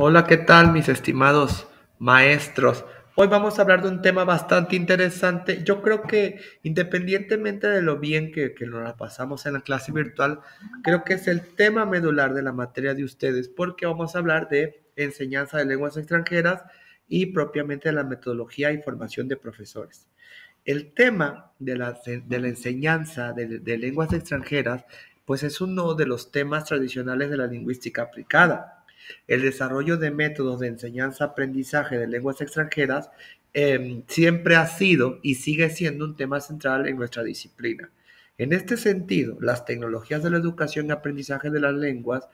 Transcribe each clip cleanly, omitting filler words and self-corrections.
Hola, ¿qué tal, mis estimados maestros? Hoy vamos a hablar de un tema bastante interesante. Yo creo que independientemente de lo bien que nos la pasamos en la clase virtual, creo que es el tema medular de la materia de ustedes, porque vamos a hablar de enseñanza de lenguas extranjeras y propiamente de la metodología y formación de profesores. El tema de la enseñanza de lenguas extranjeras, pues es uno de los temas tradicionales de la lingüística aplicada. El desarrollo de métodos de enseñanza-aprendizaje de lenguas extranjeras siempre ha sido y sigue siendo un tema central en nuestra disciplina. En este sentido, las tecnologías de la educación y aprendizaje de las lenguas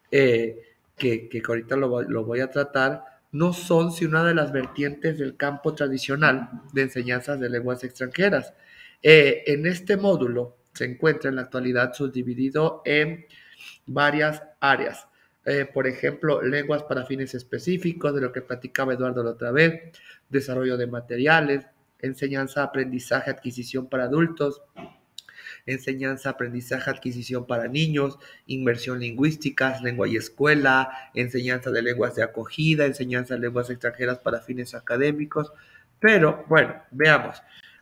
que ahorita lo voy a tratar, no son sino una de las vertientes del campo tradicional de enseñanzas de lenguas extranjeras. En este módulo se encuentra en la actualidad subdividido en varias áreas. Por ejemplo, lenguas para fines específicos, de lo que platicaba Eduardo la otra vez, desarrollo de materiales, enseñanza, aprendizaje, adquisición para adultos, enseñanza, aprendizaje, adquisición para niños, inmersión lingüística, lengua y escuela, enseñanza de lenguas de acogida, enseñanza de lenguas extranjeras para fines académicos. Pero bueno, veamos.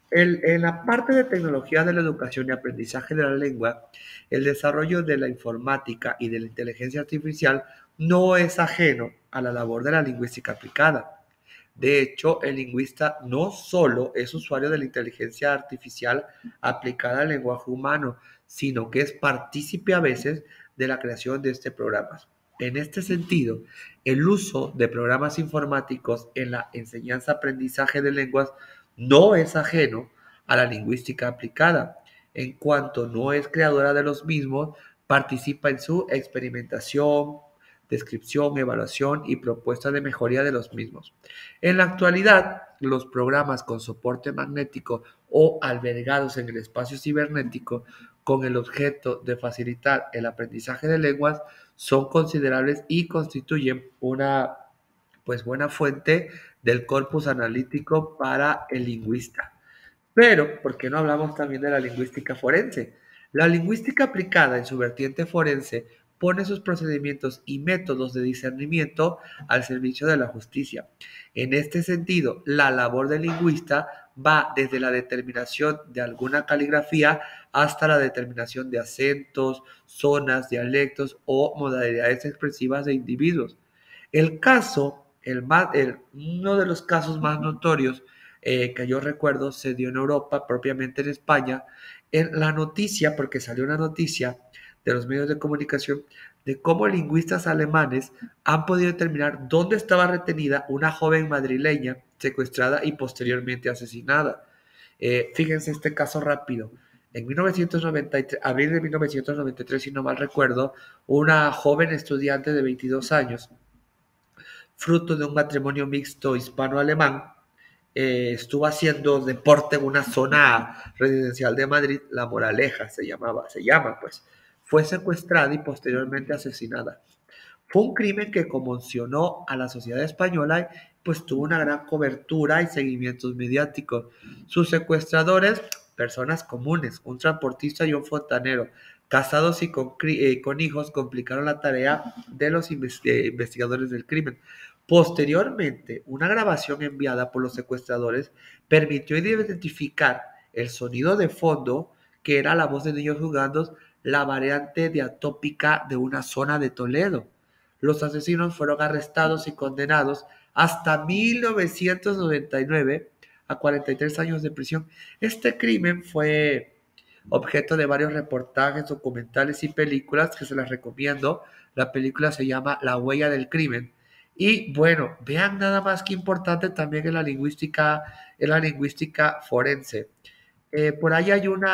En la parte de tecnología de la educación y aprendizaje de la lengua, el desarrollo de la informática y de la inteligencia artificial no es ajeno a la labor de la lingüística aplicada. De hecho, el lingüista no solo es usuario de la inteligencia artificial aplicada al lenguaje humano, sino que es partícipe a veces de la creación de este programa. En este sentido, el uso de programas informáticos en la enseñanza-aprendizaje de lenguas no es ajeno a la lingüística aplicada. En cuanto no es creadora de los mismos, participa en su experimentación, descripción, evaluación y propuesta de mejoría de los mismos. En la actualidad, los programas con soporte magnético o albergados en el espacio cibernético con el objeto de facilitar el aprendizaje de lenguas son considerables y constituyen una buena fuente del corpus analítico para el lingüista. Pero, ¿por qué no hablamos también de la lingüística forense? La lingüística aplicada en su vertiente forense pone sus procedimientos y métodos de discernimiento al servicio de la justicia. En este sentido, la labor del lingüista va desde la determinación de alguna caligrafía hasta la determinación de acentos, zonas, dialectos o modalidades expresivas de individuos. El caso, uno de los casos más notorios que yo recuerdo se dio en Europa, propiamente en España, en la noticia, porque salió una noticia de los medios de comunicación, de cómo lingüistas alemanes han podido determinar dónde estaba retenida una joven madrileña secuestrada y posteriormente asesinada. Fíjense este caso rápido. En 1993, abril de 1993, si no mal recuerdo, una joven estudiante de 22 años, fruto de un matrimonio mixto hispano-alemán, estuvo haciendo deporte en una zona residencial de Madrid, La Moraleja se llama pues. Fue secuestrada y posteriormente asesinada. Fue un crimen que conmocionó a la sociedad española, pues tuvo una gran cobertura y seguimientos mediáticos. Sus secuestradores, personas comunes, un transportista y un fontanero, casados y con hijos, complicaron la tarea de los investigadores del crimen. Posteriormente, una grabación enviada por los secuestradores permitió identificar el sonido de fondo, que era la voz de niños jugando, la variante diatópica de una zona de Toledo. Los asesinos fueron arrestados y condenados hasta 1999 a 43 años de prisión. Este crimen fue objeto de varios reportajes, documentales y películas que se las recomiendo. La película se llama La huella del crimen. Y bueno, vean nada más que importante también en la lingüística forense. Por ahí hay un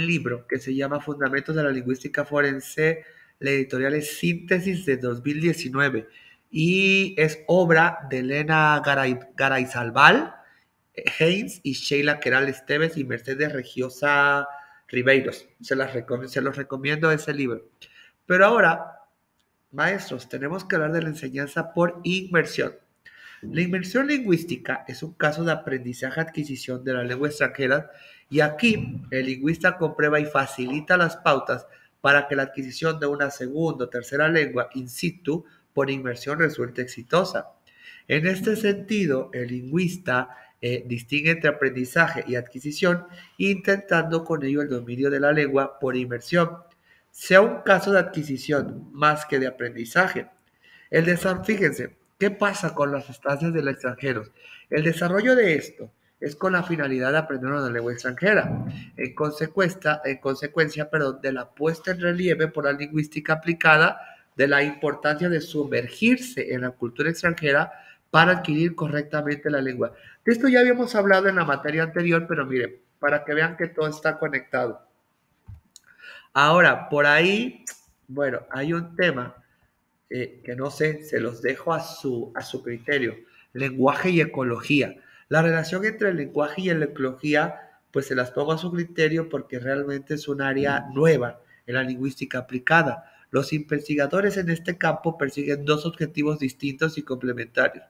libro que se llama Fundamentos de la Lingüística Forense, la editorial es Síntesis de 2019 y es obra de Elena Garayzabal, Haynes y Sheila Queral Esteves y Mercedes Regiosa Ribeiros. Se los recomiendo ese libro. Pero ahora, maestros, tenemos que hablar de la enseñanza por inmersión. La inmersión lingüística es un caso de aprendizaje-adquisición de la lengua extranjera y aquí el lingüista comprueba y facilita las pautas para que la adquisición de una segunda o tercera lengua in situ por inmersión resulta exitosa. En este sentido, el lingüista distingue entre aprendizaje y adquisición, intentando con ello el dominio de la lengua por inmersión, sea un caso de adquisición más que de aprendizaje. Fíjense, ¿qué pasa con las estancias del extranjero? El desarrollo de esto es con la finalidad de aprender una lengua extranjera, en consecuencia, de la puesta en relieve por la lingüística aplicada de la importancia de sumergirse en la cultura extranjera para adquirir correctamente la lengua. De esto ya habíamos hablado en la materia anterior, pero miren, para que vean que todo está conectado. Ahora, por ahí, bueno, hay un tema que no sé, se los dejo a su criterio. Lenguaje y ecología. La relación entre el lenguaje y la ecología, pues se las pongo a su criterio porque realmente es un área nueva en la lingüística aplicada. Los investigadores en este campo persiguen dos objetivos distintos y complementarios.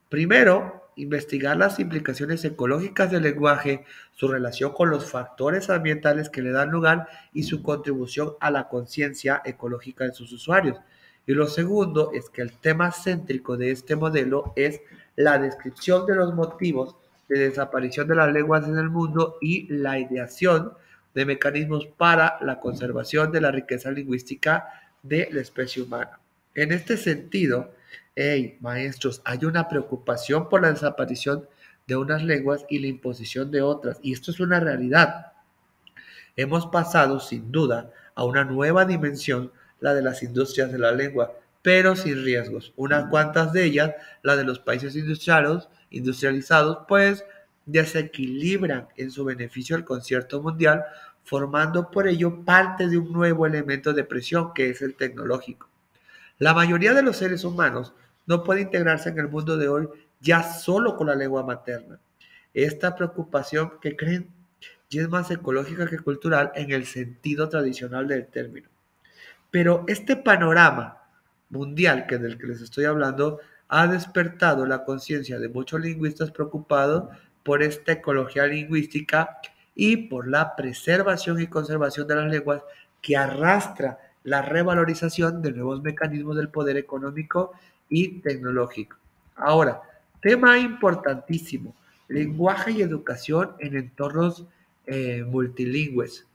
Primero, investigar las implicaciones ecológicas del lenguaje, su relación con los factores ambientales que le dan lugar y su contribución a la conciencia ecológica de sus usuarios. Y lo segundo es que el tema céntrico de este modelo es la descripción de los motivos de desaparición de las lenguas en el mundo y la ideación de mecanismos para la conservación de la riqueza lingüística de la especie humana. En este sentido, hey, maestros, hay una preocupación por la desaparición de unas lenguas y la imposición de otras, y esto es una realidad. Hemos pasado, sin duda, a una nueva dimensión, la de las industrias de la lengua, pero sin riesgos. Unas cuantas de ellas, la de los países industrializados, pues desequilibran en su beneficio el concierto mundial, formando por ello parte de un nuevo elemento de presión que es el tecnológico. La mayoría de los seres humanos no puede integrarse en el mundo de hoy ya solo con la lengua materna. Esta preocupación que creen ya es más ecológica que cultural en el sentido tradicional del término. Pero este panorama mundial del que les estoy hablando ha despertado la conciencia de muchos lingüistas preocupados por esta ecología lingüística y por la preservación y conservación de las lenguas que arrastra la revalorización de nuevos mecanismos del poder económico y tecnológico. Ahora, tema importantísimo, lenguaje y educación en entornos multilingües.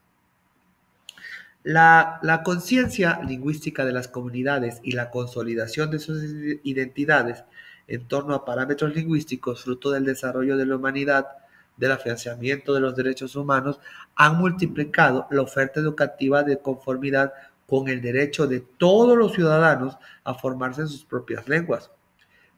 La conciencia lingüística de las comunidades y la consolidación de sus identidades en torno a parámetros lingüísticos fruto del desarrollo de la humanidad, del afianzamiento de los derechos humanos, han multiplicado la oferta educativa de conformidad con el derecho de todos los ciudadanos a formarse en sus propias lenguas.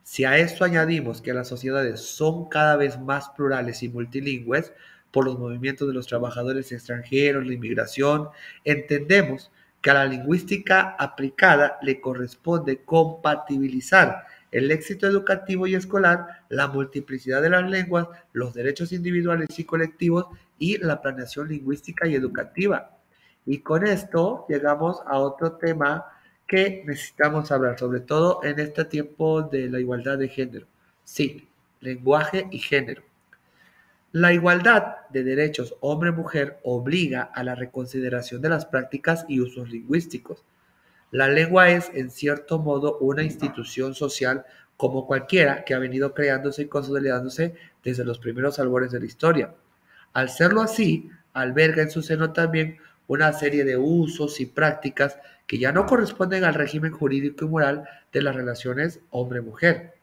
Si a esto añadimos que las sociedades son cada vez más plurales y multilingües por los movimientos de los trabajadores extranjeros, la inmigración, entendemos que a la lingüística aplicada le corresponde compatibilizar el éxito educativo y escolar, la multiplicidad de las lenguas, los derechos individuales y colectivos y la planeación lingüística y educativa. Y con esto llegamos a otro tema que necesitamos hablar, sobre todo en este tiempo de la igualdad de género. Sí, lenguaje y género. La igualdad de derechos hombre-mujer obliga a la reconsideración de las prácticas y usos lingüísticos. La lengua es, en cierto modo, una institución social como cualquiera que ha venido creándose y consolidándose desde los primeros albores de la historia. Al serlo así, alberga en su seno también una serie de usos y prácticas que ya no corresponden al régimen jurídico y moral de las relaciones hombre-mujer.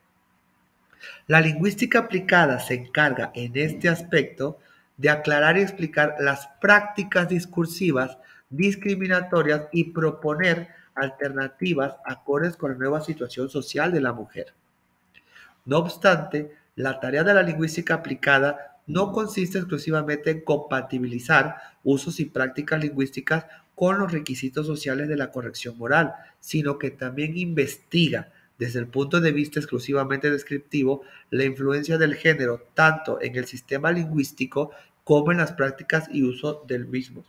La lingüística aplicada se encarga en este aspecto de aclarar y explicar las prácticas discursivas discriminatorias y proponer alternativas acordes con la nueva situación social de la mujer. No obstante, la tarea de la lingüística aplicada no consiste exclusivamente en compatibilizar usos y prácticas lingüísticas con los requisitos sociales de la corrección moral, sino que también investiga, desde el punto de vista exclusivamente descriptivo, la influencia del género tanto en el sistema lingüístico como en las prácticas y uso del mismo.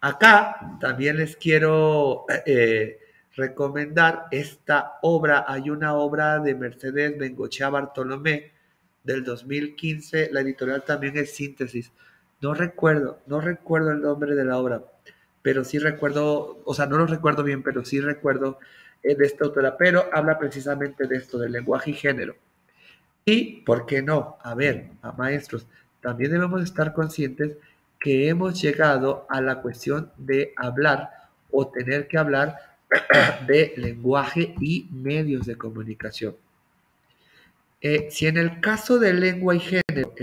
Acá también les quiero recomendar esta obra. Hay una obra de Mercedes Bengochea Bartolomé del 2015. La editorial también es Síntesis. No recuerdo el nombre de la obra, pero sí recuerdo, o sea, no lo recuerdo bien, pero sí recuerdo de esta autora, pero habla precisamente de esto, del lenguaje y género. Y, ¿por qué no? A ver, a maestros, también debemos estar conscientes que hemos llegado a la cuestión de hablar o tener que hablar de lenguaje y medios de comunicación. Si en el caso de lengua y género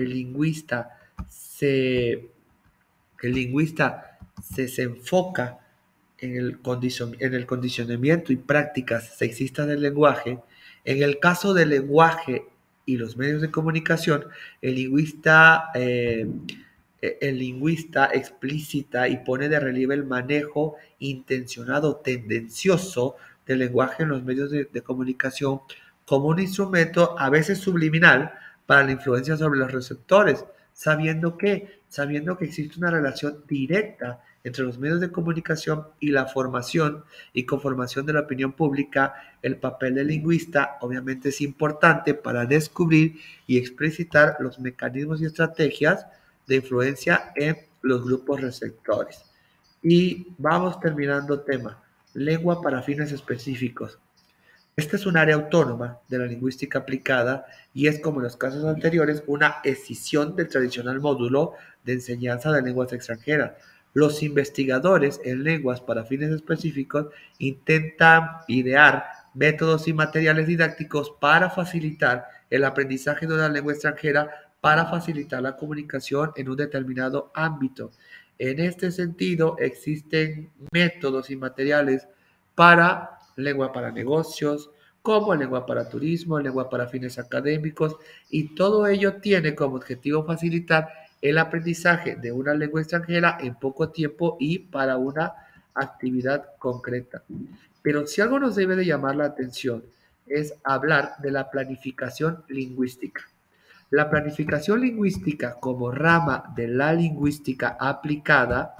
se, el lingüista se enfoca en el condicionamiento y prácticas sexistas del lenguaje, en el caso del lenguaje y los medios de comunicación, el lingüista, eh, el lingüista explícita y pone de relieve el manejo intencionado, tendencioso del lenguaje en los medios de comunicación como un instrumento a veces subliminal para la influencia sobre los receptores, sabiendo que existe una relación directa entre los medios de comunicación y la formación y conformación de la opinión pública. El papel del lingüista obviamente es importante para descubrir y explicitar los mecanismos y estrategias de influencia en los grupos receptores. Y vamos terminando tema. Lengua para fines específicos. Esta es un área autónoma de la lingüística aplicada y es, como en los casos anteriores, una escisión del tradicional módulo de enseñanza de lenguas extranjeras. Los investigadores en lenguas para fines específicos intentan idear métodos y materiales didácticos para facilitar el aprendizaje de una lengua extranjera, para facilitar la comunicación en un determinado ámbito. En este sentido, existen métodos y materiales para lengua para negocios, como lengua para turismo, lengua para fines académicos, y todo ello tiene como objetivo facilitar el aprendizaje de una lengua extranjera en poco tiempo y para una actividad concreta. Pero si algo nos debe de llamar la atención es hablar de la planificación lingüística. La planificación lingüística como rama de la lingüística aplicada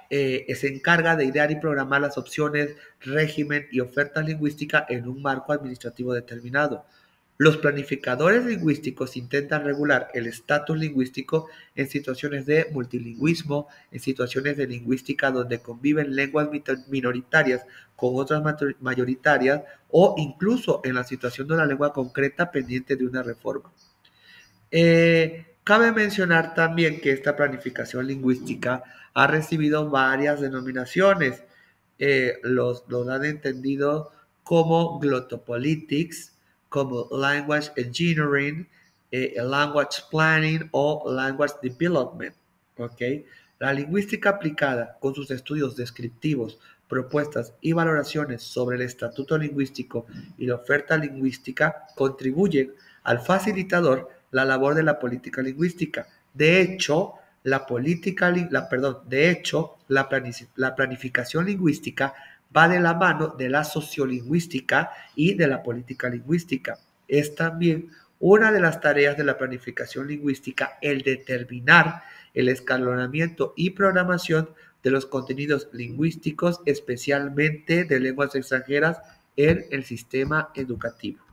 se encarga de idear y programar las opciones, régimen y ofertas lingüísticas en un marco administrativo determinado. Los planificadores lingüísticos intentan regular el estatus lingüístico en situaciones de multilingüismo, en situaciones de lingüística donde conviven lenguas minoritarias con otras mayoritarias, o incluso en la situación de una lengua concreta pendiente de una reforma. Cabe mencionar también que esta planificación lingüística ha recibido varias denominaciones. Los han entendido como glottopolitics, como language engineering, language planning o language development. ¿Okay? La lingüística aplicada, con sus estudios descriptivos, propuestas y valoraciones sobre el estatuto lingüístico y la oferta lingüística, contribuyen al facilitador la labor de la política lingüística. De hecho, la planificación lingüística va de la mano de la sociolingüística y de la política lingüística. Es también una de las tareas de la planificación lingüística el determinar el escalonamiento y programación de los contenidos lingüísticos, especialmente de lenguas extranjeras, en el sistema educativo.